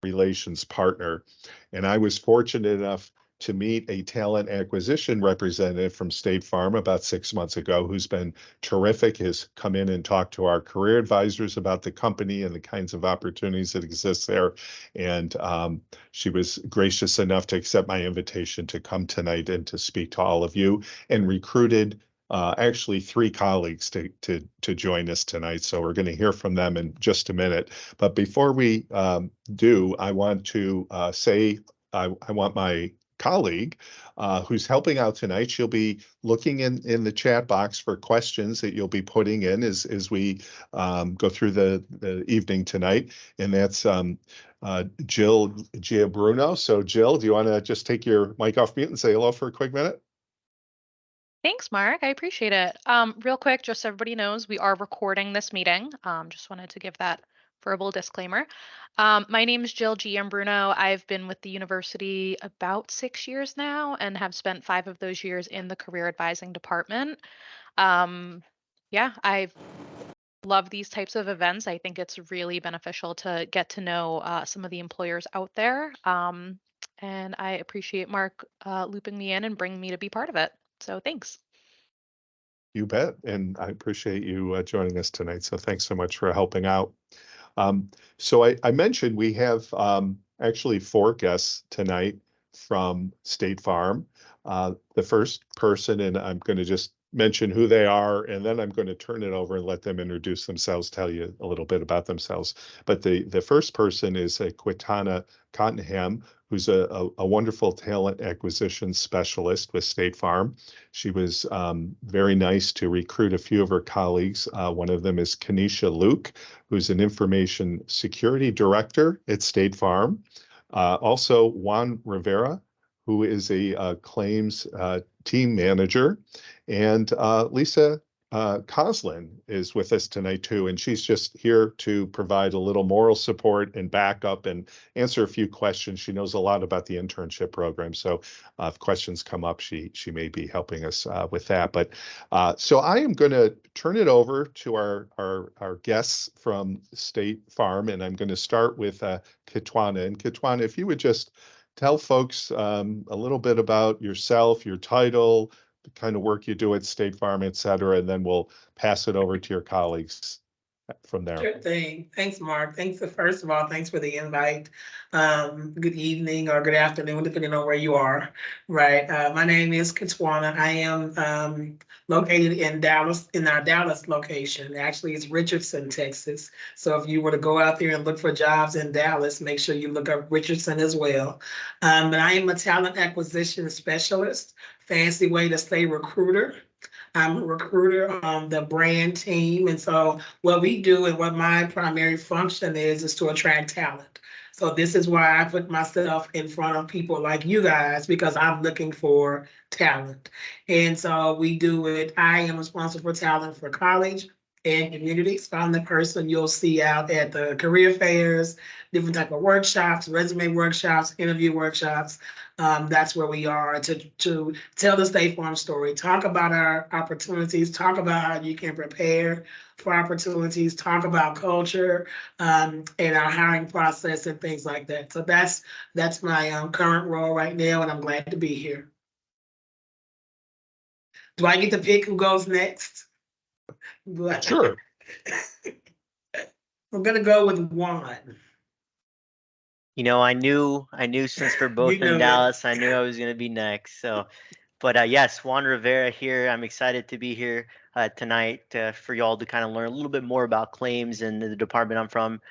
relations partner. And I was fortunate enough to meet a talent acquisition representative from State Farm about 6 months ago, who's been terrific, has come in and talked to our career advisors about the company and the kinds of opportunities that exist there. And she was gracious enough to accept my invitation to come tonight and to speak to all of you, and recruited actually 3 colleagues to join us tonight. So we're going to hear from them in just a minute. But before we do, I want to say I want my colleague who's helping out tonight. She'll be looking in the chat box for questions that you'll be putting in as we go through the evening tonight. And that's Jill Giabruno. So Jill, do you want to just take your mic off mute and say hello for a quick minute? Thanks, Mark. I appreciate it. Real quick, just so everybody knows, we are recording this meeting. Just wanted to give that verbal disclaimer. My name is Jill Giambruno. I've been with the university about 6 years now and have spent 5 of those years in the career advising department. Yeah, I love these types of events. I think it's really beneficial to get to know some of the employers out there. And I appreciate Mark looping me in and bringing me to be part of it. So thanks. You bet. And I appreciate you joining us tonight. So thanks so much for helping out. So I mentioned we have actually 4 guests tonight from State Farm. The first person, and I'm going to just mention who they are, and then I'm going to turn it over and let them introduce themselves, tell you a little bit about themselves. But the first person is Quitana Cottenham, who's a wonderful talent acquisition specialist with State Farm. She was very nice to recruit a few of her colleagues. One of them is Kenesha Luke, who's an information security director at State Farm. Also, Juan Rivera, who is a claims team manager. And Lisa Coslin is with us tonight too, and she's just here to provide a little moral support and backup and answer a few questions. She knows a lot about the internship program, so if questions come up, she may be helping us with that. But so I am going to turn it over to our guests from State Farm, and I'm going to start with Kitwana. And Kitwana, if you would just tell folks a little bit about yourself, your title, the kind of work you do at State Farm, et cetera, and then we'll pass it over to your colleagues from there. Sure thing. Thanks, Mark. First of all, thanks for the invite. Good evening or good afternoon, depending on where you are. Right. My name is Kitwana. I am located in Dallas, in our Dallas location. Actually, it's Richardson, Texas. So if you were to go out there and look for jobs in Dallas, make sure you look up Richardson as well. But I am a talent acquisition specialist. Fancy way to say recruiter. I'm a recruiter on the brand team. And so what we do and what my primary function is to attract talent. So this is why I put myself in front of people like you guys, because I'm looking for talent. And so we do it. I am responsible for talent for college and communities. So I'm the person you'll see out at the career fairs, different type of workshops, resume workshops, interview workshops. That's where we are to tell the State Farm story, talk about our opportunities, talk about how you can prepare for opportunities, talk about culture and our hiring process and things like that. So that's my current role right now, and I'm glad to be here. Do I get to pick who goes next? Sure. I'm gonna go with Juan. You know, I knew since we're both in Dallas, I knew I was gonna be next. So, but yes, Juan Rivera here. I'm excited to be here tonight for y'all to kind of learn a little bit more about claims and the department I'm from.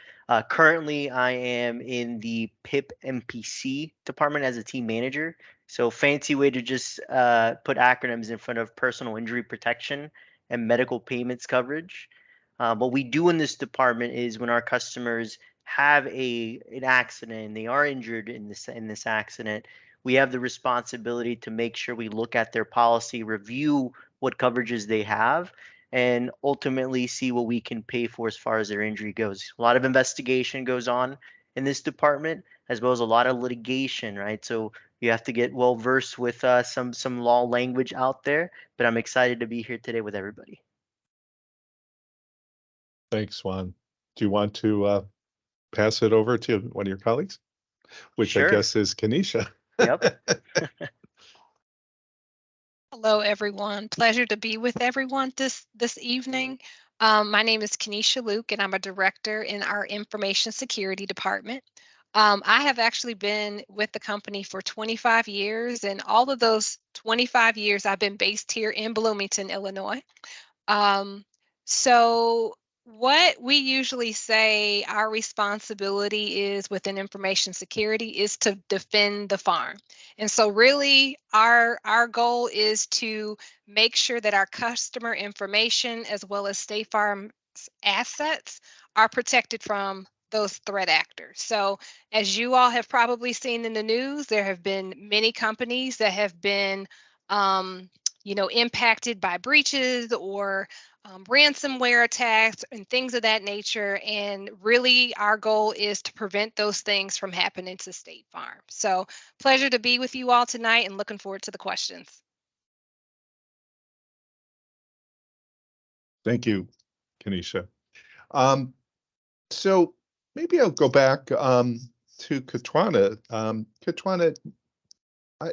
Currently, I am in the PIP MPC department as a team manager. So fancy way to just put acronyms in front of personal injury protection and medical payments coverage. What we do in this department is when our customers have an accident and they are injured in this accident, we have the responsibility to make sure we look at their policy, review what coverages they have, and ultimately see what we can pay for as far as their injury goes. A lot of investigation goes on in this department, as well as a lot of litigation, right? So you have to get well versed with some law language out there, but I'm excited to be here today with everybody. Thanks, Juan. Do you want to pass it over to one of your colleagues, which I Sure. guess is Kenesha. Yep. Hello, everyone. Pleasure to be with everyone this evening. My name is Kenesha Luke, and I'm a director in our information security department. I have actually been with the company for 25 years, and all of those 25 years I've been based here in Bloomington, Illinois. So what we usually say our responsibility is within information security is to defend the farm. And so really our goal is to make sure that our customer information as well as State Farm's assets are protected from those threat actors. So as you all have probably seen in the news, there have been many companies that have been impacted by breaches or ransomware attacks and things of that nature. And really, our goal is to prevent those things from happening to State Farm. So, pleasure to be with you all tonight and looking forward to the questions. Thank you, Kenesha. So maybe I'll go back to Katwana. Katwana,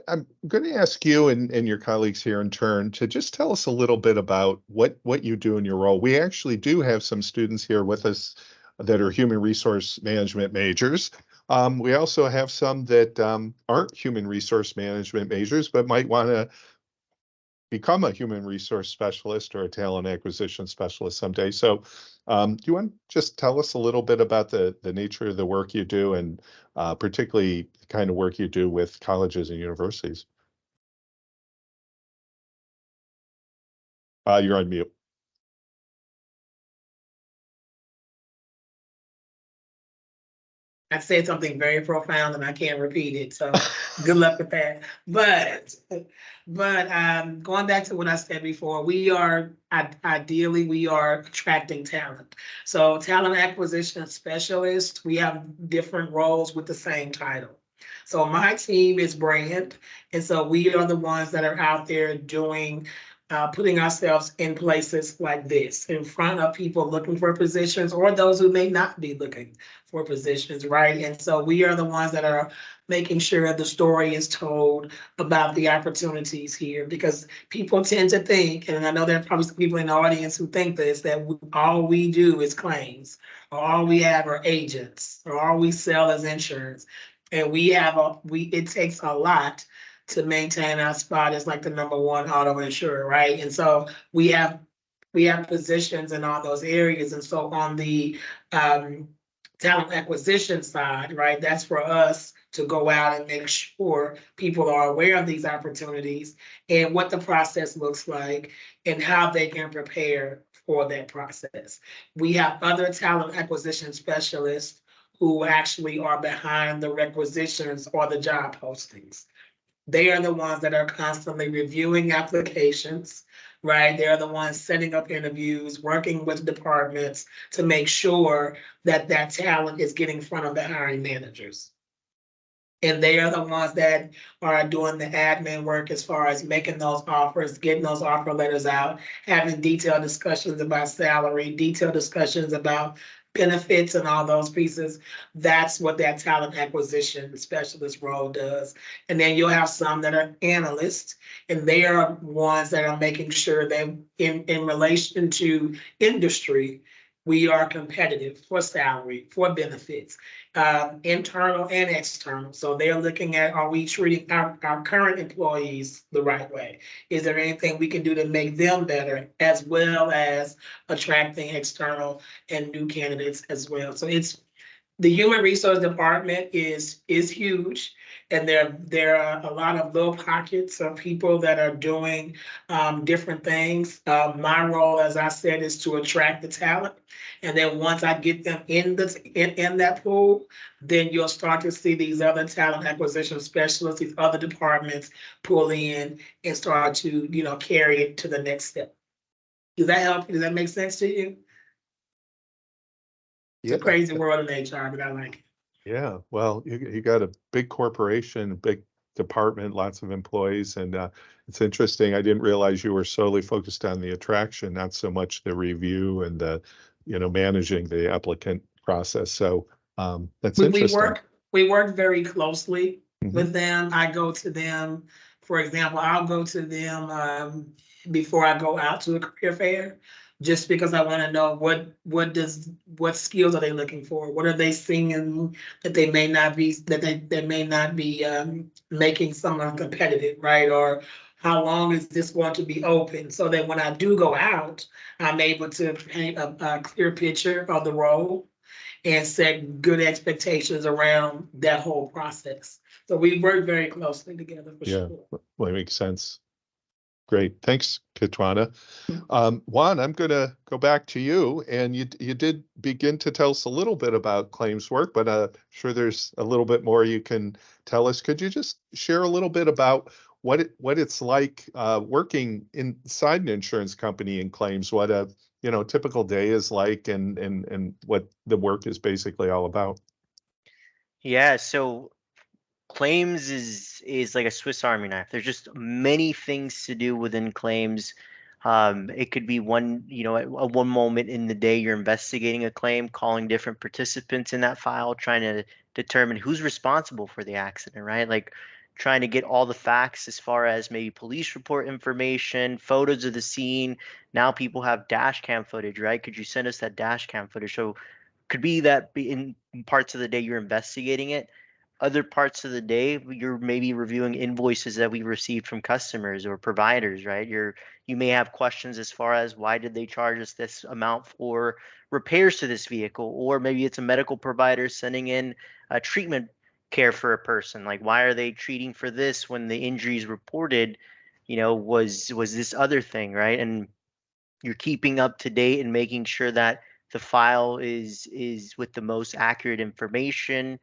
I'm going to ask you and your colleagues here in turn to just tell us a little bit about what you do in your role. We actually do have some students here with us that are human resource management majors. We also have some that aren't human resource management majors, but might want to become a human resource specialist or a talent acquisition specialist someday. So do you want to just tell us a little bit about the nature of the work you do and particularly the kind of work you do with colleges and universities? You're on mute. I said something very profound and I can't repeat it, so good luck with that. But going back to what I said before, ideally we are attracting talent. So talent acquisition specialist, we have different roles with the same title. So my team is brand, and so we are the ones that are out there doing putting ourselves in places like this, in front of people looking for positions or those who may not be looking for positions, right? And so we are the ones that are making sure the story is told about the opportunities here, because people tend to think, and I know there are probably some people in the audience who think this, that all we do is claims, or all we have are agents, or all we sell is insurance. And it takes a lot to maintain our spot as like the #1 auto insurer, right? And so we have positions in all those areas. And so on the talent acquisition side, right, that's for us to go out and make sure people are aware of these opportunities and what the process looks like and how they can prepare for that process. We have other talent acquisition specialists who actually are behind the requisitions or the job postings. They are the ones that are constantly reviewing applications, right? They're the ones setting up interviews, working with departments to make sure that that talent is getting in front of the hiring managers. And they are the ones that are doing the admin work as far as making those offers, getting those offer letters out, having detailed discussions about salary, detailed discussions about benefits and all those pieces. That's what that talent acquisition specialist role does. And then you'll have some that are analysts, and they are ones that are making sure that in relation to industry, we are competitive for salary, for benefits, internal and external. So they're looking at, are we treating our current employees the right way? Is there anything we can do to make them better, as well as attracting external and new candidates as well? So the human resource department is huge, and there are a lot of little pockets of people that are doing different things. My role, as I said, is to attract the talent, and then once I get them in that pool, then you'll start to see these other talent acquisition specialists, these other departments pull in and start to carry it to the next step. Does that help? Does that make sense to you? It's a crazy world in HR, but I like it. Yeah, well, you got a big corporation, big department, lots of employees, and it's interesting. I didn't realize you were solely focused on the attraction, not so much the review and the, managing the applicant process. So That's We interesting. work very closely Mhm. with them. I go to them, for example, I'll go to them before I go out to a career fair, just because I want to know what skills are they looking for? What are they seeing that they may not be making someone competitive, right? Or how long is this going to be open? So that when I do go out, I'm able to paint a clear picture of the role and set good expectations around that whole process. So we work very closely together for Yeah, sure. well, it makes sense. Great. Thanks, Katwana. Juan, I'm going to go back to you. And you did begin to tell us a little bit about claims work, but sure there's a little bit more you can tell us. Could you just share a little bit about what it's like working inside an insurance company in claims, what a typical day is like, and what the work is basically all about? Yeah, so claims is like a Swiss Army knife. There's just many things to do within claims. It could be at one moment in the day you're investigating a claim, calling different participants in that file, trying to determine who's responsible for the accident, right? Like trying to get all the facts as far as maybe police report information, photos of the scene. Now people have dash cam footage, right? Could you send us that dash cam footage? So could be that in parts of the day you're investigating it. Other parts of the day you're maybe reviewing invoices that we received from customers or providers, right? You may have questions as far as why did they charge us this amount for repairs to this vehicle, or maybe it's a medical provider sending in a treatment care for a person. Like why are they treating for this when the injuries reported, was this other thing, right? And you're keeping up to date and making sure that the file is with the most accurate information.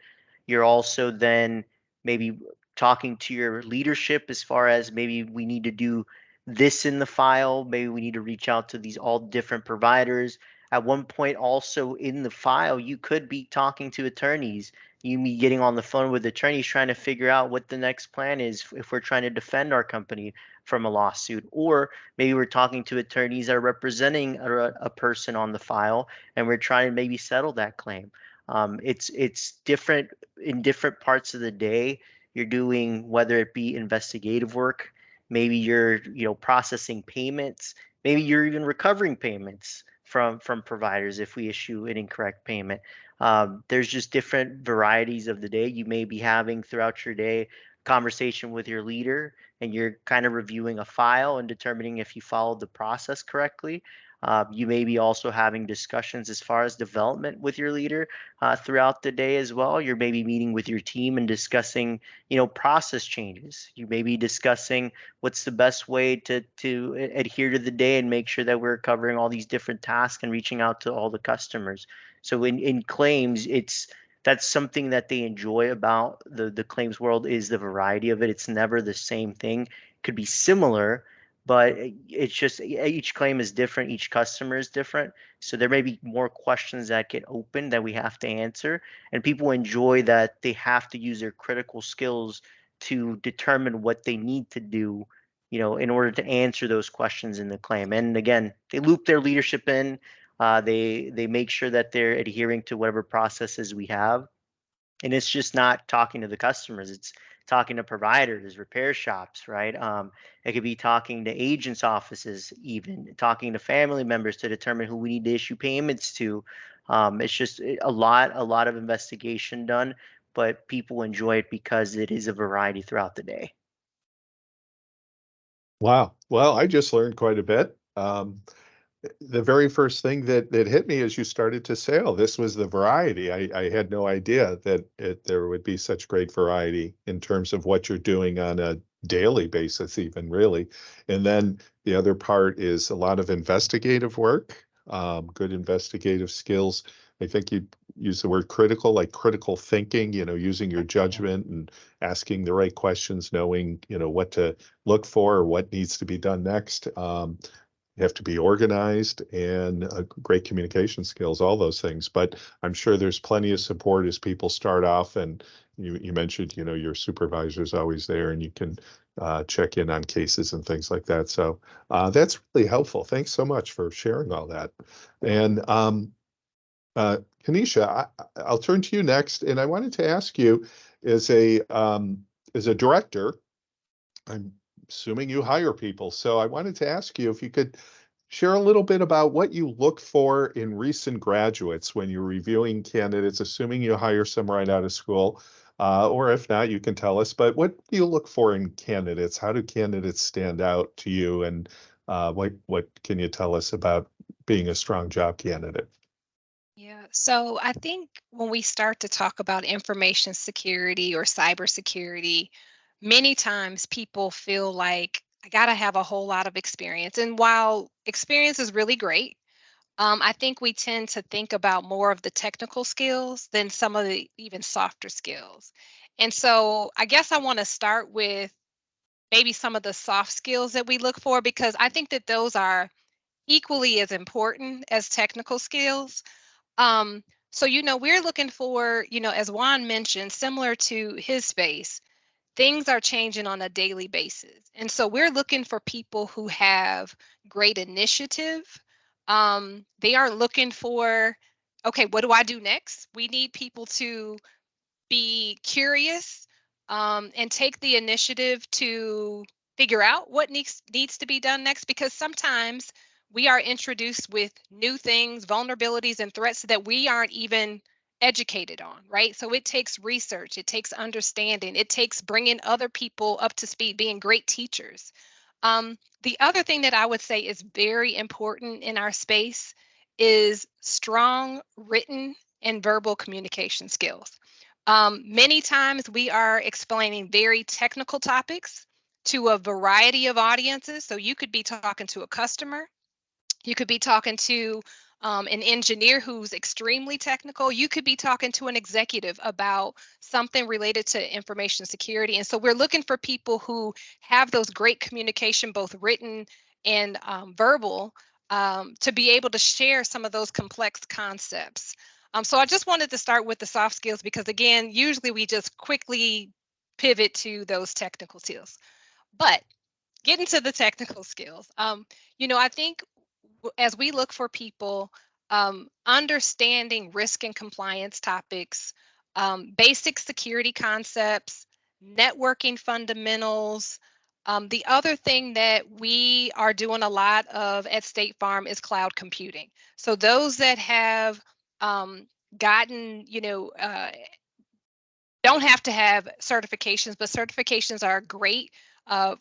You're also then maybe talking to your leadership as far as maybe we need to do this in the file, maybe we need to reach out to these all different providers. At one point also in the file you could be talking to attorneys, you be getting on the phone with attorneys trying to figure out what the next plan is if we're trying to defend our company from a lawsuit, or maybe we're talking to attorneys that are representing a person on the file, and we're trying to maybe settle that claim. It's different in different parts of the day. You're doing whether it be investigative work, maybe you're processing payments, maybe you're even recovering payments from providers if we issue an incorrect payment. There's just different varieties of the day. You may be having throughout your day conversation with your leader, and you're kind of reviewing a file and determining if you followed the process correctly. You may be also having discussions as far as development with your leader throughout the day as well. You're maybe meeting with your team and discussing, process changes. You may be discussing what's the best way to adhere to the day and make sure that we're covering all these different tasks and reaching out to all the customers. So in claims, that's something that they enjoy about the claims world, is the variety of it. It's never the same thing. It could be similar, but it's just each claim is different. Each customer is different. So there may be more questions that get open that we have to answer. And people enjoy that they have to use their critical skills to determine what they need to do, in order to answer those questions in the claim. And again, they loop their leadership in. They make sure that they're adhering to whatever processes we have. And it's just not talking to the customers, it's talking to providers, repair shops, right? It could be talking to agents' offices, even talking to family members to determine who we need to issue payments to. It's just a lot of investigation done, but people enjoy it because it is a variety throughout the day. Wow. Well, I just learned quite a bit. The very first thing that hit me as you started to say, oh, this was the variety. I had no idea that there would be such great variety in terms of what you're doing on a daily basis, even really. And then the other part is a lot of investigative work, good investigative skills. I think you use the word critical, like critical thinking, using your judgment and asking the right questions, knowing, what to look for or what needs to be done next. You have to be organized and great communication skills, all those things. But I'm sure there's plenty of support as people start off. And you mentioned, your supervisor's always there and you can check in on cases and things like that. So that's really helpful. Thanks so much for sharing all that. And Kanisha, I'll turn to you next, and I wanted to ask you, as a director, I'm assuming you hire people, so I wanted to ask you if you could share a little bit about what you look for in recent graduates when you're reviewing candidates, assuming you hire some right out of school, or if not, you can tell us. But what do you look for in candidates? How do candidates stand out to you, and what can you tell us about being a strong job candidate? Yeah, so I think when we start to talk about information security or cybersecurity, many times people feel like I got to have a whole lot of experience. And while experience is really great, I think we tend to think about more of the technical skills than some of the even softer skills. And so I guess I want to start with maybe some of the soft skills that we look for, because I think that those are equally as important as technical skills. Um, so, we're looking for, as Juan mentioned, similar to his space, things are changing on a daily basis. And so we're looking for people who have great initiative. They aren't looking for, okay, what do I do next? We need people to be curious, and take the initiative to figure out what needs to be done next, because sometimes we are introduced with new things, vulnerabilities, and threats that we aren't even educated on, right? So it takes research, it takes understanding, it takes bringing other people up to speed, being great teachers. The other thing that I would say is very important in our space is strong written and verbal communication skills. Many times we are explaining very technical topics to a variety of audiences. So you could be talking to a customer, you could be talking to an engineer who's extremely technical. You could be talking to an executive about something related to information security. And so we're looking for people who have those great communication, both written and verbal, to be able to share some of those complex concepts. So I just wanted to start with the soft skills, because again, usually we just quickly pivot to those technical skills. But getting to the technical skills, I think as we look for people, understanding risk and compliance topics, basic security concepts, networking fundamentals. The other thing that we are doing a lot of at State Farm is cloud computing. So those that have gotten, don't have to have certifications, but certifications are great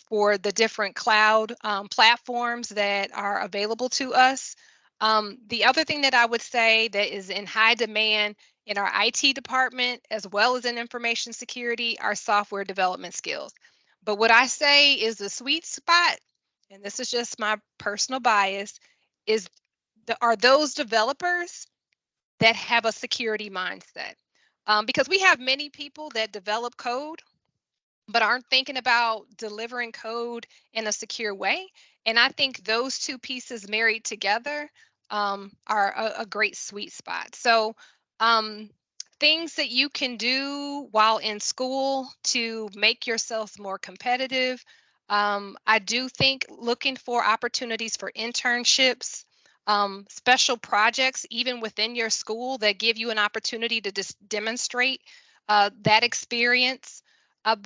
for the different cloud platforms that are available to us. The other thing that I would say that is in high demand in our IT department, as well as in information security, are software development skills. But what I say is the sweet spot, and this is just my personal bias, is are those developers that have a security mindset. Because we have many people that develop code but aren't thinking about delivering code in a secure way. And I think those two pieces married together are a great sweet spot. So um, things that you can do while in school to make yourself more competitive. I do think looking for opportunities for internships, special projects, even within your school, that give you an opportunity to just demonstrate that experience.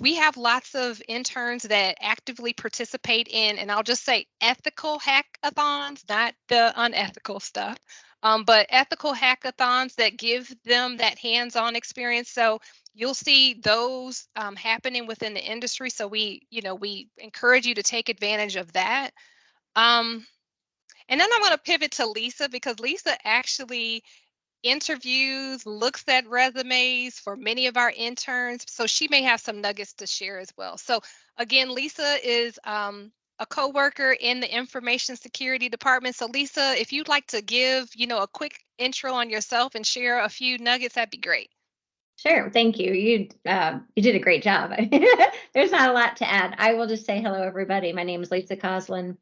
We have lots of interns that actively participate in, and I'll just say ethical hackathons, not the unethical stuff, but ethical hackathons that give them that hands-on experience. So you'll see those happening within the industry. So we encourage you to take advantage of that. And then I'm going to pivot to Lisa, because Lisa actually interviews, looks at resumes for many of our interns. So she may have some nuggets to share as well. So again, Lisa is a coworker in the information security department. So Lisa, if you'd like to give, a quick intro on yourself and share a few nuggets, that'd be great. Sure, thank you. You did a great job. There's not a lot to add. I will just say hello, everybody. My name is Lisa Coslin.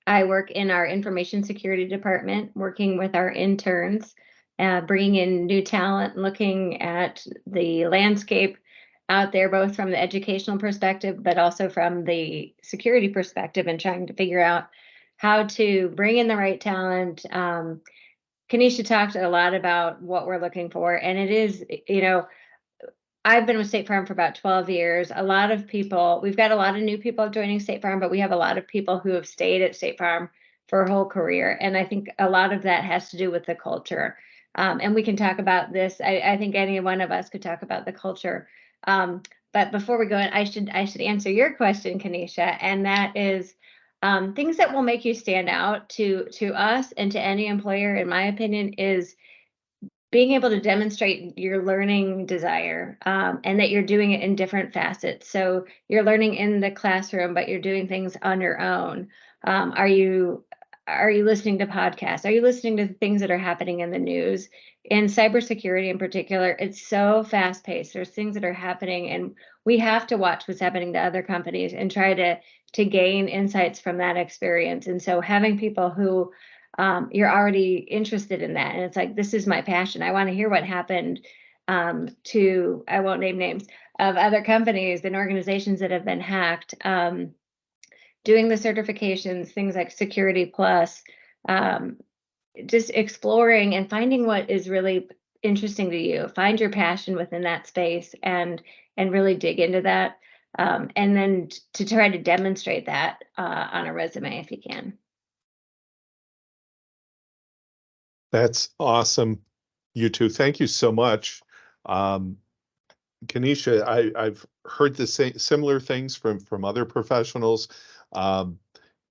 I work in our information security department, working with our interns, bringing in new talent, looking at the landscape out there, both from the educational perspective, but also from the security perspective, and trying to figure out how to bring in the right talent, Kanisha talked a lot about what we're looking for, and it is, I've been with State Farm for about 12 years. A lot of people, we've got a lot of new people joining State Farm, but we have a lot of people who have stayed at State Farm for a whole career. And I think a lot of that has to do with the culture. And we can talk about this. I think any one of us could talk about the culture. But before we go in, I should answer your question, Kanisha, and that is things that will make you stand out to us and to any employer, in my opinion, is being able to demonstrate your learning desire, and that you're doing it in different facets. So you're learning in the classroom, but you're doing things on your own. Are you listening to podcasts? Are you listening to things that are happening in the news? In cybersecurity in particular, it's so fast paced. There's things that are happening, and we have to watch what's happening to other companies and try to gain insights from that experience. And so having people who you're already interested in that. And it's like, this is my passion. I want to hear what happened to, I won't name names, of other companies and organizations that have been hacked. Doing the certifications, things like Security Plus, just exploring and finding what is really interesting to you. Find your passion within that space and really dig into that. And then to try to demonstrate that on a resume if you can. That's awesome. You two, thank you so much. Kanisha, I've heard the same similar things from other professionals.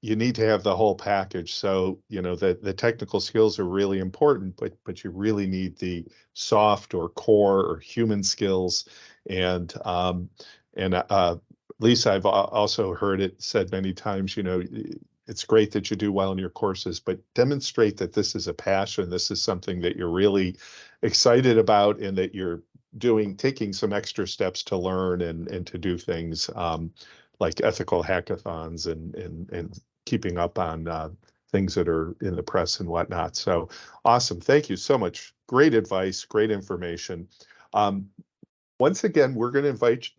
You need to have the whole package. So, the technical skills are really important, but you really need the soft or core or human skills. And Lisa, I've also heard it said many times, it's great that you do well in your courses, but demonstrate that this is a passion. This is something that you're really excited about, and that you're taking some extra steps to learn and to do things like ethical hackathons and keeping up on things that are in the press and whatnot. So awesome. Thank you so much. Great advice, great information. Once again, we're going to invite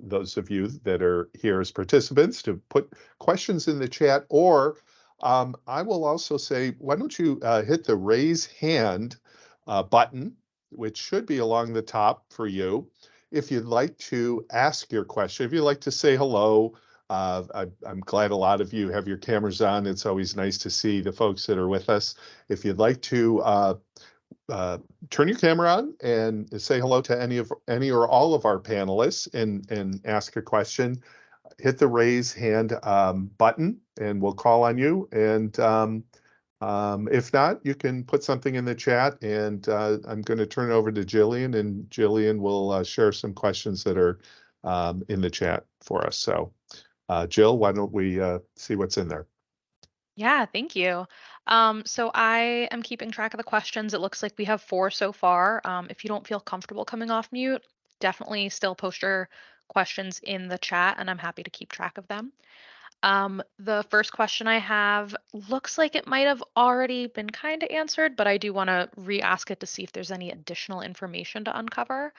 those of you that are here as participants to put questions in the chat, or I will also say, why don't you hit the raise hand button, which should be along the top for you, if you'd like to ask your question, if you'd like to say hello. I'm glad a lot of you have your cameras on. It's always nice to see the folks that are with us. If you'd like to turn your camera on and say hello to any or all of our panelists and ask a question, hit the raise hand button and we'll call on you. And if not, you can put something in the chat, and I'm going to turn it over to Jillian, and Jillian will share some questions that are in the chat for us. So Jill, why don't we see what's in there? Yeah, thank you. So I am keeping track of the questions. It looks like we have 4 so far. If you don't feel comfortable coming off mute, definitely still post your questions in the chat, and I'm happy to keep track of them. The first question I have looks like it might have already been kind of answered, but I do want to re-ask it to see if there's any additional information to uncover.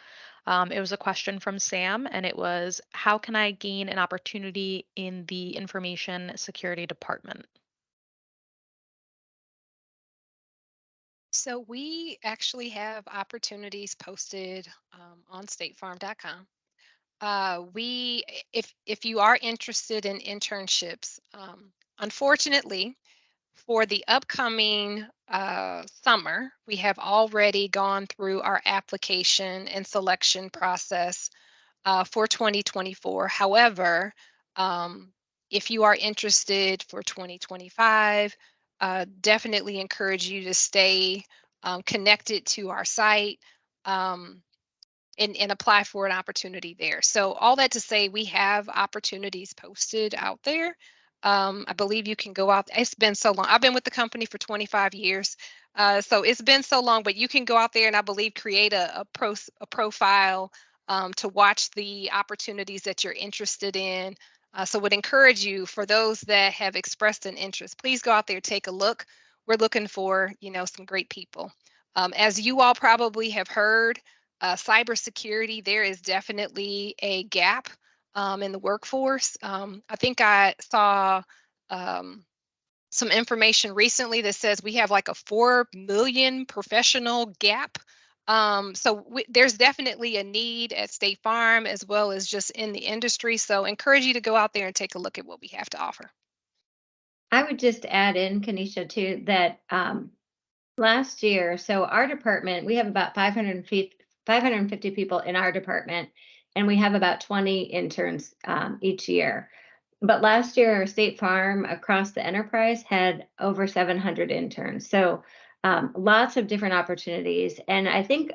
It was a question from Sam, and it was, how can I gain an opportunity in the information security department? So we actually have opportunities posted on statefarm.com. If you are interested in internships, unfortunately, for the upcoming summer, we have already gone through our application and selection process for 2024. However, if you are interested for 2025, definitely encourage you to stay connected to our site and apply for an opportunity there. So all that to say, we have opportunities posted out there. I believe you can go out. It's been so long. I've been with the company for 25 years. So it's been so long, but you can go out there and I believe create a profile to watch the opportunities that you're interested in. So would encourage you, for those that have expressed an interest, please go out there, take a look. We're looking for, some great people. As you all probably have heard, cybersecurity, there is definitely a gap in the workforce. I think I saw some information recently that says we have like a 4 million professional gap. So there's definitely a need at State Farm as well as just in the industry. So encourage you to go out there and take a look at what we have to offer. I would just add in, Kanisha, too, that last year, so our department, we have about 550 people in our department, and we have about 20 interns each year. But last year, State Farm across the enterprise had over 700 interns. So lots of different opportunities. And I think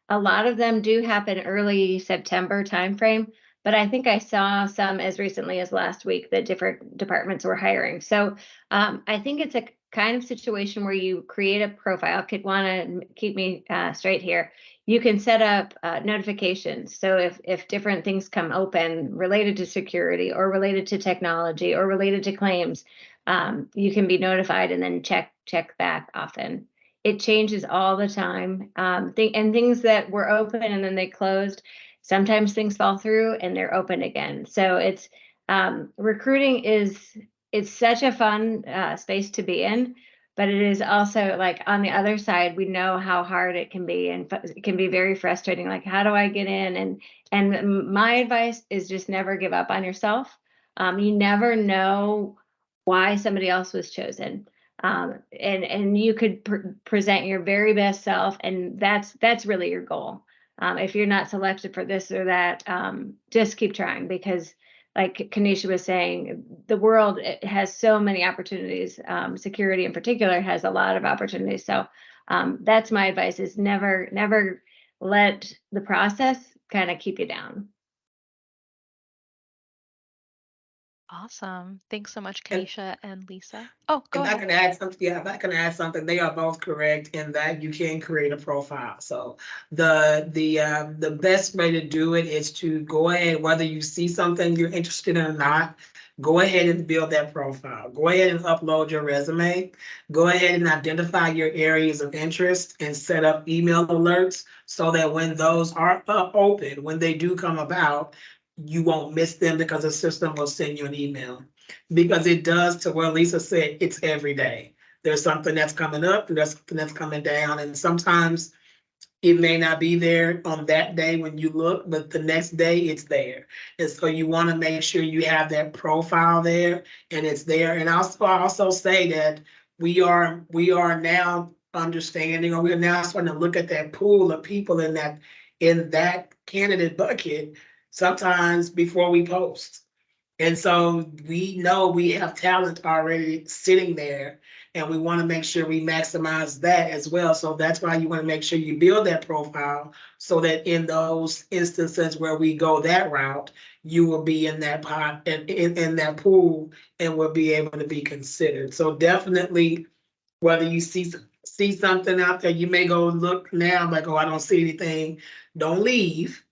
a lot of them do happen early September timeframe. But I think I saw some as recently as last week that different departments were hiring. So I think it's a kind of situation where you create a profile. Could want to keep me straight here. You can set up notifications. So if different things come open related to security or related to technology or related to claims, you can be notified and then check back often. It changes all the time. And things that were open and then they closed, sometimes things fall through and they're open again. So it's recruiting it's such a fun space to be in, but it is also like on the other side, we know how hard it can be, and it can be very frustrating. Like, how do I get in? And my advice is just never give up on yourself. You never know why somebody else was chosen. And you could present your very best self, and that's really your goal. If you're not selected for this or that, just keep trying, because like Kanisha was saying, the world has so many opportunities. Security in particular has a lot of opportunities. So that's my advice: is never let the process kind of keep you down. Awesome. Thanks so much, And- Kanisha and Lisa. Oh, go If I ahead. can add something, if I can add something, they are both correct in that you can create a profile. So the best way to do it is to go ahead, whether you see something you're interested in or not, go ahead and build that profile. Go ahead and upload your resume. Go ahead and identify your areas of interest and set up email alerts so that when those are open, when they do come about, you won't miss them, because the system will send you an email. Because it does, to what Lisa said, it's every day. There's something that's coming up, there's something that's coming down, and sometimes it may not be there on that day when you look, but the next day it's there. And so you want to make sure you have that profile there and it's there. And I also say that we are now understanding, or we are now starting to look at that pool of people in that candidate bucket sometimes before we post. And so we know we have talent already sitting there, and we want to make sure we maximize that as well. So that's why you want to make sure you build that profile, so that in those instances where we go that route, you will be in that pot and in that pool and will be able to be considered. So definitely, whether you see something out there, you may go look now, like, oh, I don't see anything. Don't leave.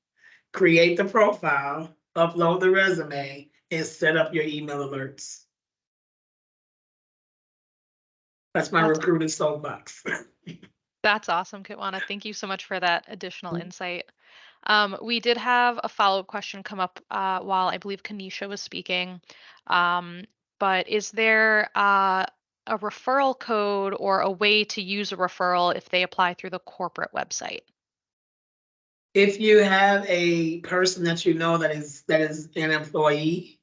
Create the profile, upload the resume, and set up your email alerts. That's my recruiting soapbox. That's awesome, Kitwana. Thank you so much for that additional Mhm. insight. We did have a follow-up question come up while I believe Kanisha was speaking. But is there a referral code or a way to use a referral if they apply through the corporate website? If you have a person that you know that is an employee,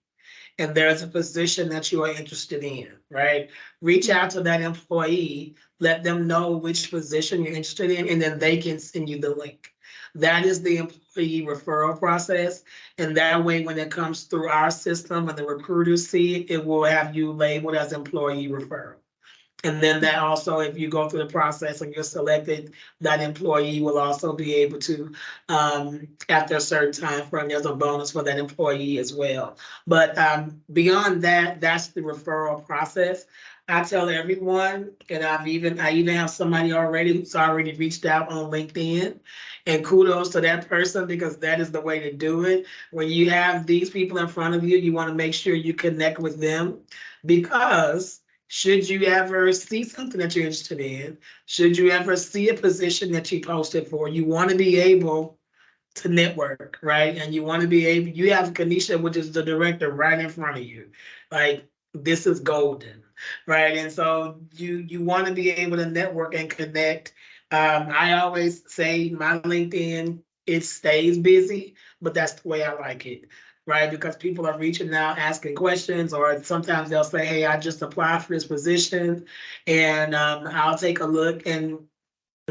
and there's a position that you are interested in, right? Reach out to that employee, let them know which position you're interested in, and then they can send you the link. That is the employee referral process. And that way, when it comes through our system and the recruiters see it, it will have you labeled as employee referral. And then that also, if you go through the process and you're selected, that employee will also be able to, after a certain time frame, there's a bonus for that employee as well. But beyond that, that's the referral process. I tell everyone, and I even have somebody already who's already reached out on LinkedIn, and kudos to that person, because that is the way to do it. When you have these people in front of you, you want to make sure you connect with them, because should you ever see something that you're interested in, should you ever see a position that you posted for, you want to be able to network, right? And you want to be able, you have Kanisha, which is the director, right in front of you. Like, this is golden. right? And so you want to be able to network and connect. I always say my LinkedIn, it stays busy, but that's the way I like it, right? Because people are reaching out, asking questions, or sometimes they'll say, hey, I just applied for this position, and I'll take a look, and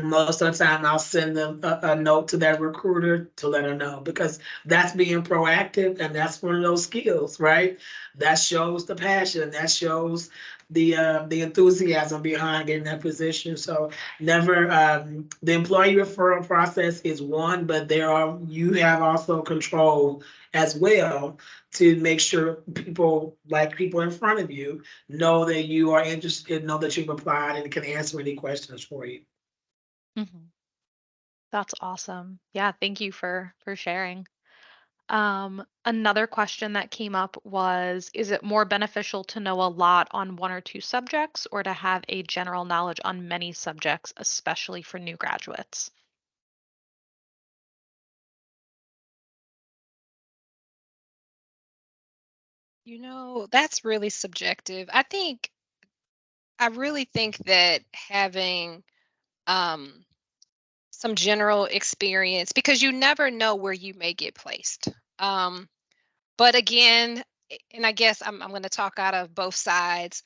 most of the time I'll send them a note to that recruiter to let her know, because that's being proactive, and that's one of those skills, right? That shows the passion, that shows the enthusiasm behind getting that position. So never, the employee referral process is one, but you have also control as well to make sure people in front of you know that you are interested, know that you've applied, and can answer any questions for you. Mhm. That's awesome. Yeah, thank you for sharing. Another question that came up was, is it more beneficial to know a lot on one or two subjects or to have a general knowledge on many subjects, especially for new graduates? That's really subjective. I really think that having um, some general experience, because you never know where you may get placed. Um, but again, and I guess I'm going to talk out of both sides.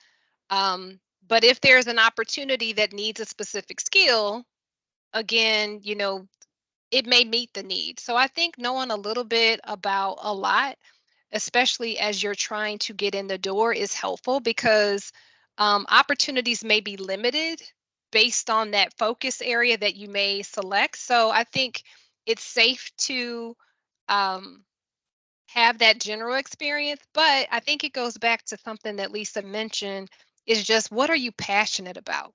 But if there's an opportunity that needs a specific skill, again, it may meet the need. So I think knowing a little bit about a lot, especially as you're trying to get in the door, is helpful, because opportunities may be limited based on that focus area that you may select. So I think it's safe to um, have that general experience, but I think it goes back to something that Lisa mentioned, is just what are you passionate about?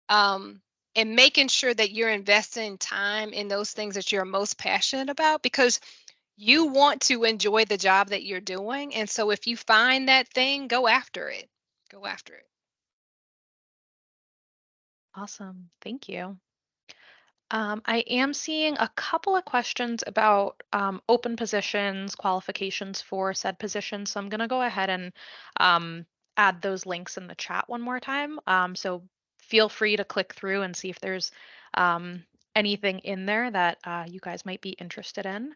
Um, and making sure that you're investing time in those things that you're most passionate about, because you want to enjoy the job that you're doing. And so if you find that thing, go after it. Go after it. Awesome. Thank you. I am seeing a couple of questions about open positions, qualifications for said positions. So I'm going to go ahead and um, add those links in the chat one more time. So feel free to click through and see if there's um, anything in there that you guys might be interested in.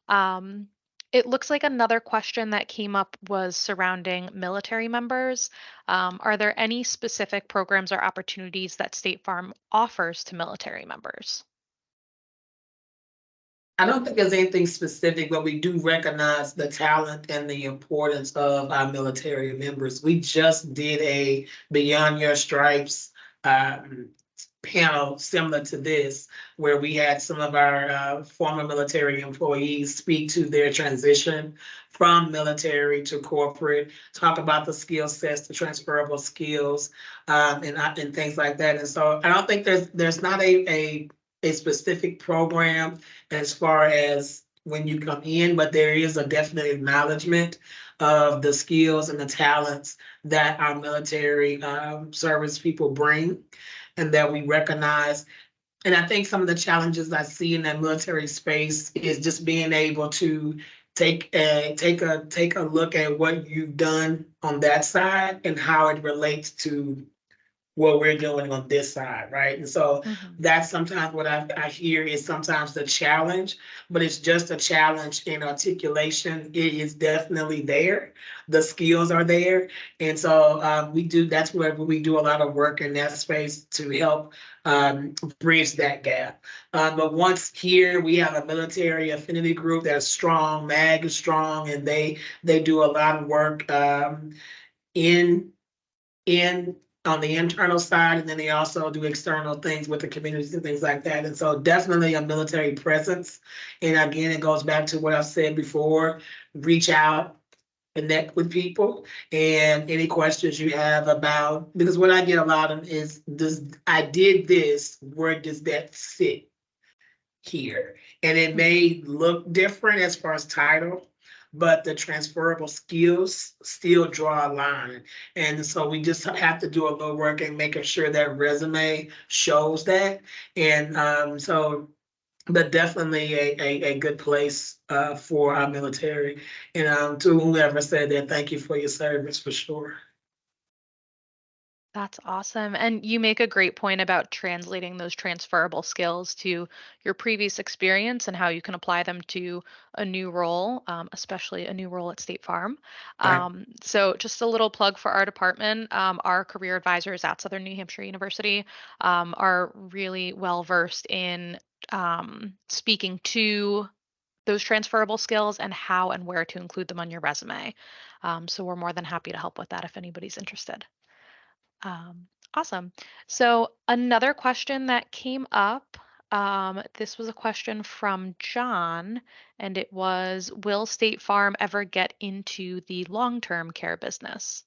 Um, it looks like another question that came up was surrounding military members. Are there any specific programs or opportunities that State Farm offers to military members? I don't think there's anything specific, but we do recognize the talent and the importance of our military members. We just did a Beyond Your Stripes panel similar to this, where we had some of our former military employees speak to their transition from military to corporate, talk about the skill sets, the transferable skills, and things like that. And so I don't think there's not a specific program as far as when you come in, but there is a definite acknowledgement of the skills and the talents that our military service people bring, and that we recognize. And I think some of the challenges I see in that military space is just being able to take a look at what you've done on that side and how it relates to what we're doing on this side, right? And so that's sometimes what I hear is sometimes the challenge, but it's just a challenge in articulation. It is definitely there. The skills are there. And so that's where we do a lot of work in that space to help bridge that gap. But once here, we have a military affinity group that's strong, MAG is strong, and they do a lot of work in on the internal side, and then they also do external things with the communities and things like that. And so definitely a military presence. And again, it goes back to what I've said before, reach out, connect with people, and any questions you have about, because what I get a lot of is this, I did this, where does that sit here? And it may look different as far as title, but the transferable skills still draw a line. And so we just have to do a little work and making sure that resume shows that. And but definitely a good place for our military. And to whoever said that, thank you for your service, for sure. That's awesome. And you make a great point about translating those transferable skills to your previous experience and how you can apply them to a new role, especially a new role at State Farm. Right. So, just a little plug for our department. Our career advisors at Southern New Hampshire University are really well versed in speaking to those transferable skills and how and where to include them on your resume. So, we're more than happy to help with that if anybody's interested. Awesome. So another question that came up, this was a question from John, and it was, will State Farm ever get into the long-term care business?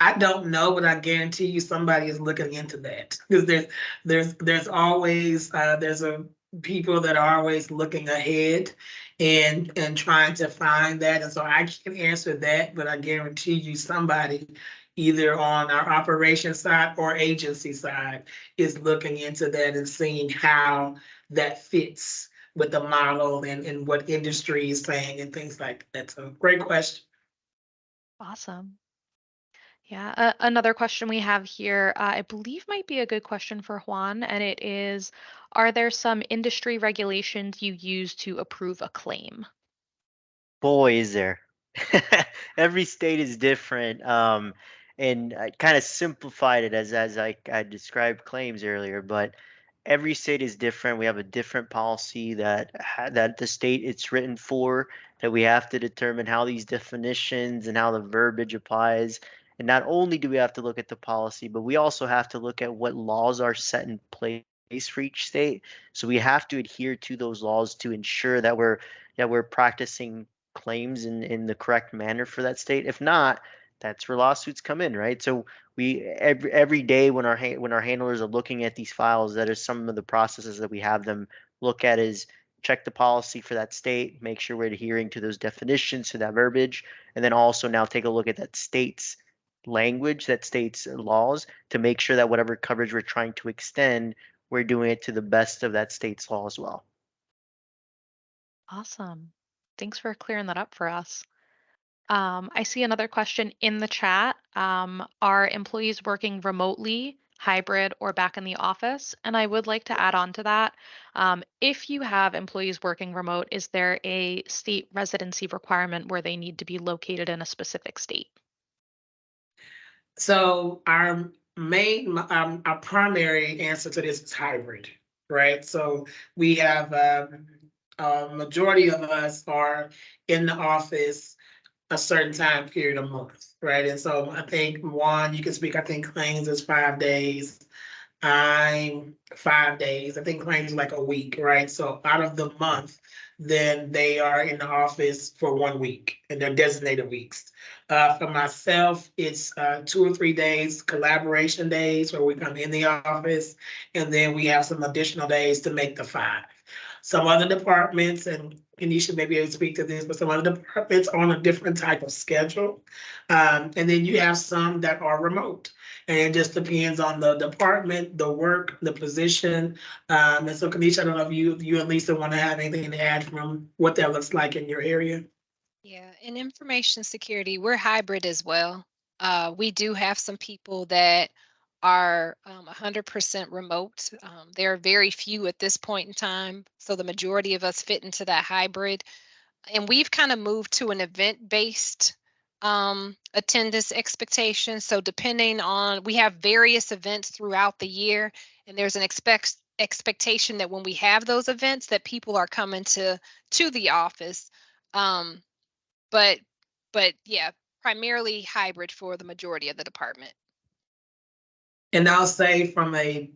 I don't know, but I guarantee you somebody is looking into that. Because there's always there's a people that are always looking ahead and trying to find that. And so I can't answer that, but I guarantee you somebody either on our operations side or agency side is looking into that and seeing how that fits with the model and what industry is saying and things like that. So great question. Awesome. Yeah, another question we have here, I believe might be a good question for Juan, and it is, are there some industry regulations you use to approve a claim? Boy, is there. Every state is different. And I kind of simplified it as I described claims earlier, but every state is different. We have a different policy that the state it's written for, that we have to determine how these definitions and how the verbiage applies. And not only do we have to look at the policy, but we also have to look at what laws are set in place for each state. So we have to adhere to those laws to ensure that we're practicing claims in the correct manner for that state. If not, that's where lawsuits come in, right? So we every day when our handlers are looking at these files, that is some of the processes that we have them look at is check the policy for that state, make sure we're adhering to those definitions, to that verbiage, and then also now take a look at that state's language, that state's laws, to make sure that whatever coverage we're trying to extend, we're doing it to the best of that state's law as well. Awesome. Thanks for clearing that up for us. I see another question in the chat. Are employees working remotely, hybrid, or back in the office? And I would like to add on to that. If you have employees working remote, is there a state residency requirement where they need to be located in a specific state? So our our primary answer to this is hybrid, right? So we have a majority of us are in the office a certain time period a month, right? And so I think one, you can speak, I think claims is 5 days. I'm 5 days. I think claims like a week, right? So out of the month, then they are in the office for 1 week and they're designated weeks. For myself, it's 2 or 3 days, collaboration days where we come in the office, and then we have some additional days to make the 5. Some other departments, and Kenesha may be able to speak to this, but some other departments are on a different type of schedule. And then you have some that are remote. And it just depends on the department, the work, the position. And so Kenesha, I don't know if you and Lisa want to have anything to add from what that looks like in your area. Yeah, in information security, we're hybrid as well. We do have some people that are 100% remote. There are very few at this point in time, so the majority of us fit into that hybrid. And we've kind of moved to an event-based attendance expectation. So depending on, we have various events throughout the year, and there's an expectation that when we have those events, that people are coming to the office. Um, but yeah, primarily hybrid for the majority of the department. And I'll say from a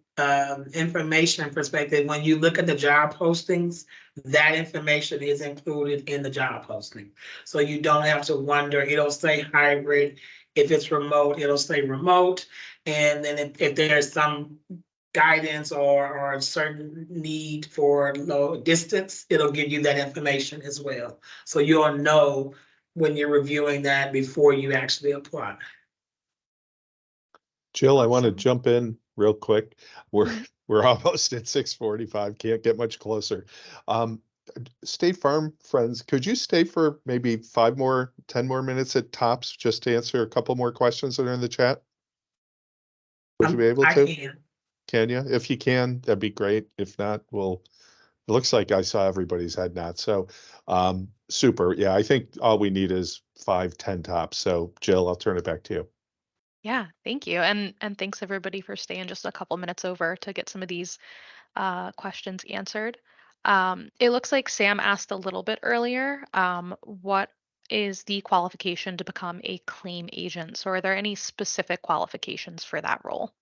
information perspective, when you look at the job postings, that information is included in the job posting. So you don't have to wonder, it'll say hybrid. If it's remote, it'll say remote. And then if there's some guidance or a certain need for low distance, it'll give you that information as well. So you'll know when you're reviewing that before you actually apply. Jill, I want to Awesome. jump in real quick. We're almost at 6:45. Can't get much closer. State Farm friends, could you stay for maybe 10 more minutes at tops just to answer a couple more questions that are in the chat? Would you be able I to? can. Can you? If you can, that'd be great. If not, it looks like I saw everybody's head nod. So, super. Yeah, I think all we need is 5-10 tops. So Jill, I'll turn it back to you. Yeah, thank you. And thanks everybody for staying just a couple minutes over to get some of these questions answered. It looks like Sam asked a little bit earlier, what is the qualification to become a claim agent? So are there any specific qualifications for that role?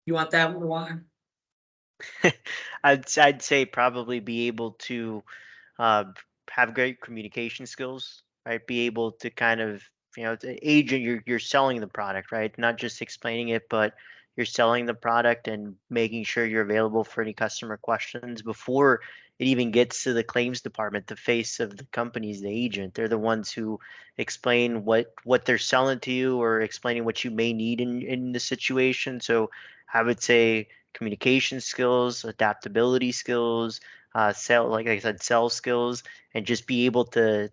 You want that one? I'd say probably be able to uh, have great communication skills, right? Be able to kind of, it's an agent, you're selling the product, right? Not just explaining it, but you're selling the product and making sure you're available for any customer questions before it even gets to the claims department. The face of the company is the agent. They're the ones who explain what they're selling to you or explaining what you may need in the situation. So I would say communication skills, adaptability skills, sell, like I said, sales skills, and just be able to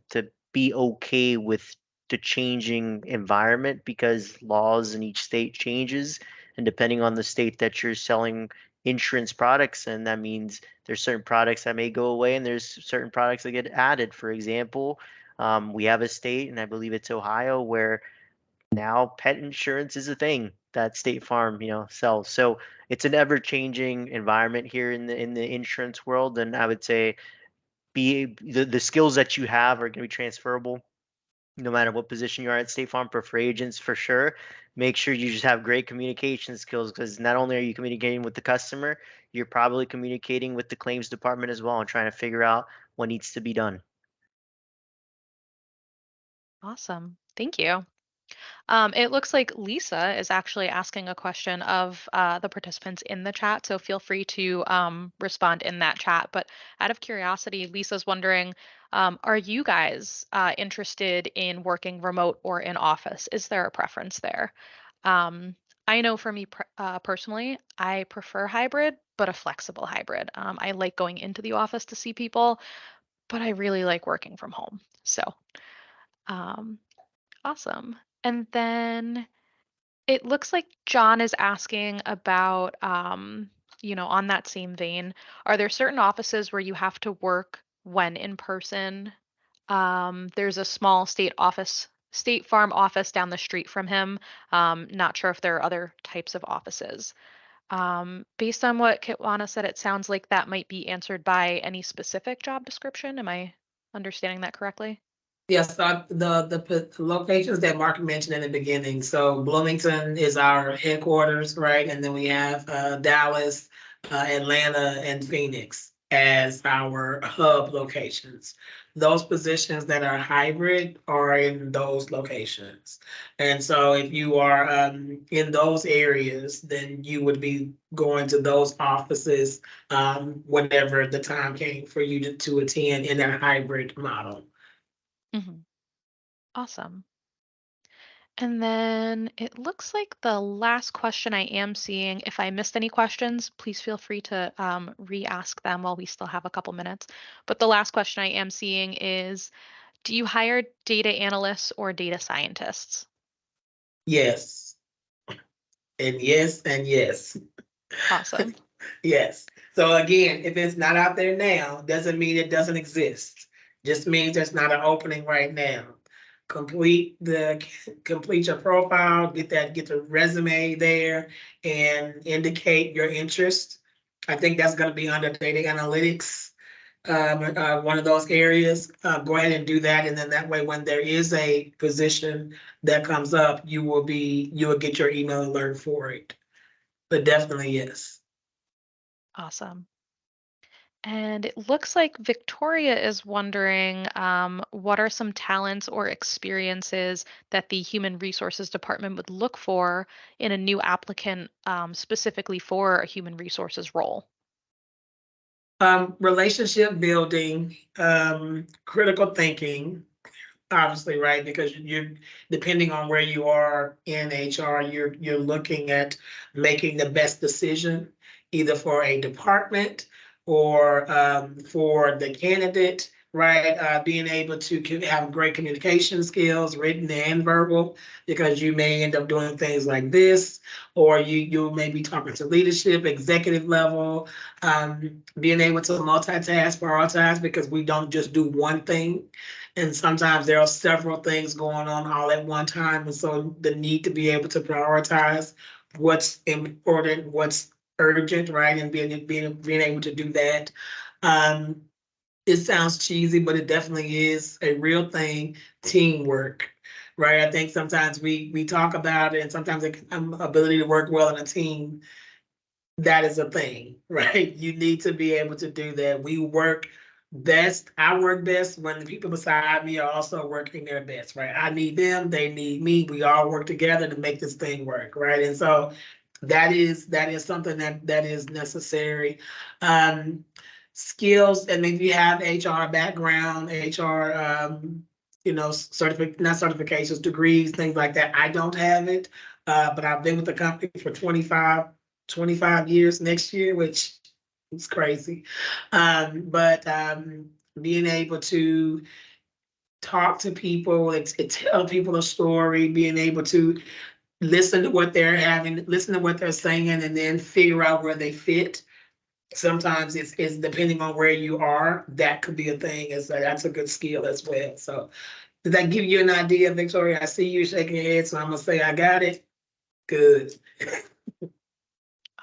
be okay with the changing environment because laws in each state changes, and depending on the state that you're selling insurance products, and that means there's certain products that may go away and there's certain products that get added. For example, we have a state, and I believe it's Ohio, where now pet insurance is a thing that State Farm, sells. So it's an ever-changing environment here in the insurance world, and I would say the skills that you have are going to be transferable no matter what position you are at State Farm. For agents, for sure, make sure you just have great communication skills, because not only are you communicating with the customer, you're probably communicating with the claims department as well and trying to figure out what needs to be done. Awesome. Thank you. It looks like Lisa is actually asking a question of the participants in the chat, so feel free to respond in that chat. But out of curiosity, Lisa's wondering, are you guys interested in working remote or in office? Is there a preference there? I know for me personally, I prefer hybrid, but a flexible hybrid. I like going into the office to see people, but I really like working from home. So, um, awesome. And then it looks like John is asking about, on that same vein, are there certain offices where you have to work when in person? There's a small State Farm office down the street from him. Not sure if there are other types of offices. Based on what Kitwana said, it sounds like that might be answered by any specific job description. Am I understanding that correctly? Yes, the locations that Mark mentioned in the beginning. So Bloomington is our headquarters, right? And then we have Dallas, Atlanta, and Phoenix as our hub locations. Those positions that are hybrid are in those locations. And so if you are in those areas, then you would be going to those offices whenever the time came for you to attend in that hybrid model. Mhm. Awesome. And then it looks like the last question I am seeing, if I missed any questions, please feel free to re-ask them while we still have a couple minutes. But the last question I am seeing is, do you hire data analysts or data scientists? Yes. And yes, and yes. Awesome. Yes. So again, if it's not out there now, doesn't mean it doesn't exist. Just means there's not an opening right now. Complete your profile, get the resume there and indicate your interest. I think that's gonna be under data analytics. One of those areas, go ahead and do that. And then that way, when there is a position that comes up, you will get your email alert for it. But definitely, yes. Awesome. And it looks like Victoria is wondering, what are some talents or experiences that the Human Resources Department would look for in a new applicant, specifically for a human resources role? Relationship building, critical thinking, obviously, right? Because you're depending on where you are in HR, you're looking at making the best decision either for a department or for the candidate, right? Being able to have great communication skills, written and verbal, because you may end up doing things like this, or you may be talking to leadership, executive level, being able to multitask, prioritize, because we don't just do one thing. And sometimes there are several things going on all at one time. And so the need to be able to prioritize what's important, what's urgent, right? And being able to do that. It sounds cheesy, but it definitely is a real thing, teamwork, right? I think sometimes we talk about it, and sometimes the ability to work well in a team, that is a thing, right? You need to be able to do that. We work best. I work best when the people beside me are also working their best, right? I need them, they need me. We all work together to make this thing work, right? And so that is something that is necessary. Skills, and if you have HR background, HR, not certifications, degrees, things like that. I don't have it, but I've been with the company for 25 years next year, which is crazy. But being able to talk to people, tell people a story, being able to listen to what they're listen to what they're saying, and then figure out where they fit. Sometimes it's depending on where you are, that could be a thing. That's a good skill as well. So did that give you an idea, Victoria? I see you shaking your head, so I'm gonna say I got it. Good.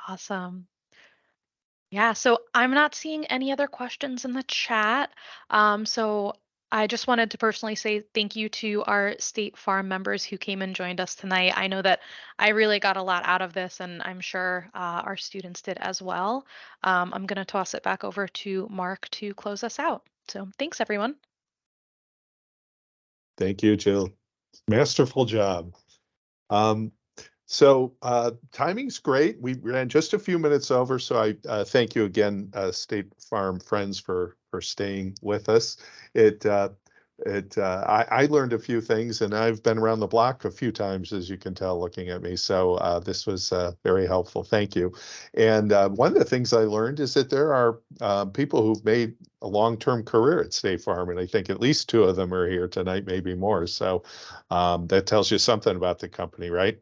Awesome. Yeah, so I'm not seeing any other questions in the chat. So I just wanted to personally say thank you to our State Farm members who came and joined us tonight. I know that I really got a lot out of this, and I'm sure our students did as well. I'm going to toss it back over to Mark to close us out. So thanks, everyone. Thank you, Jill. Masterful job. So timing's great. We ran just a few minutes over, so I thank you again, State Farm friends, for staying with us. I learned a few things, and I've been around the block a few times, as you can tell looking at me. So this was very helpful. Thank you. And one of the things I learned is that there are people who've made a long-term career at State Farm, and I think at least two of them are here tonight, maybe more. So that tells you something about the company, right?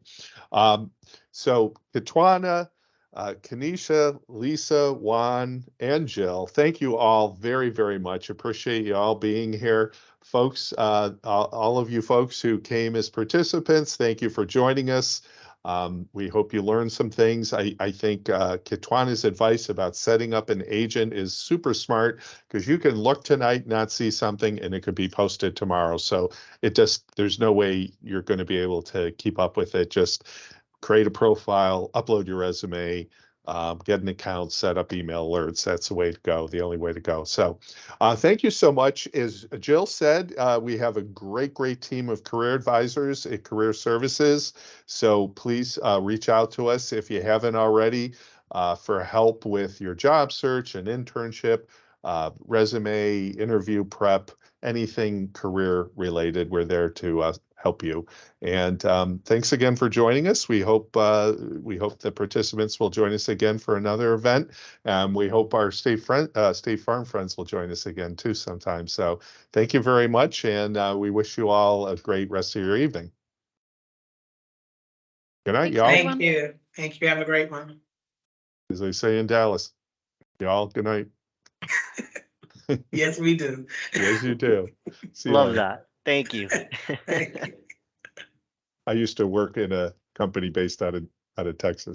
So Katwana, Kanisha, Lisa, Juan, and Jill, thank you all very, very much. Appreciate you all being here. Folks, all of you folks who came as participants, thank you for joining us. We hope you learned some things. I think Katwana's advice about setting up an agent is super smart, because you can look tonight, not see something, and it could be posted tomorrow. So there's no way you're going to be able to keep up with it. Just create a profile, upload your resume, get an account, set up email alerts. That's the way to go, the only way to go. So thank you so much. As Jill said, we have a great team of career advisors at Career Services. So please reach out to us if you haven't already for help with your job search and internship, resume, interview prep, anything career related. We're there to help you. And thanks again for joining us. We hope the participants will join us again for another event. We hope our State Farm friends will join us again too sometime. So thank you very much, and we wish you all a great rest of your evening. Good night, Thanks, y'all. everyone. Thank you. Thank you. Have a great one. As they say in Dallas, y'all, good night. Yes, we do. Yes, you do. See you Love later. that. Thank you. Thank you. I used to work in a company based out of Texas.